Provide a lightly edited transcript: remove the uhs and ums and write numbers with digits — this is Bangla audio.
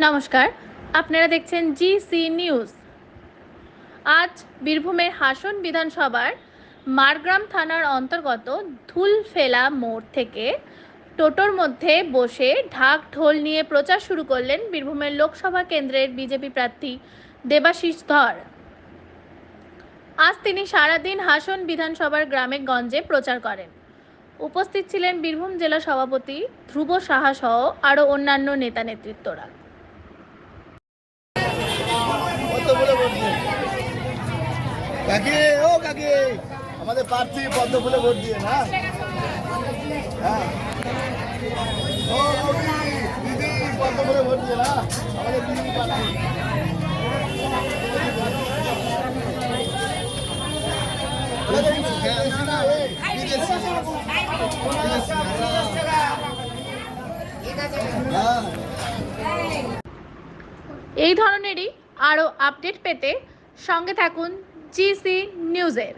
নমস্কার, আপনারা দেখছেন জিসি নিউজ। আজ বীরভূমের হাসন বিধানসভার মারগ্রাম থানার অন্তর্গত ধুলফেলা মোড় থেকে টোটোর মধ্যে বসে ঢাক ঢোল নিয়ে প্রচার শুরু করলেন বীরভূমের লোকসভা কেন্দ্রের বিজেপি প্রার্থী দেবাশিস ধর। আজ তিনি সারাদিন হাসন বিধানসভার গ্রামে গঞ্জে প্রচার করেন। উপস্থিত ছিলেন বীরভূম জেলা সভাপতি ধ্রুব সাহা সহ আরও অন্যান্য নেতা নেতৃত্বরা। কাকি ও কাকি আমাদের প্রার্থী পদ্ম ফুলে ভোট দিয়ে না। হ্যাঁ ও দিদি পদ্ম ফুলে ভোট দিয়ে না আমাদের দিদি প্রার্থী। এই ধরনেরই আরও আপডেট পেতে সঙ্গে থাকুন জিসি নিউজের।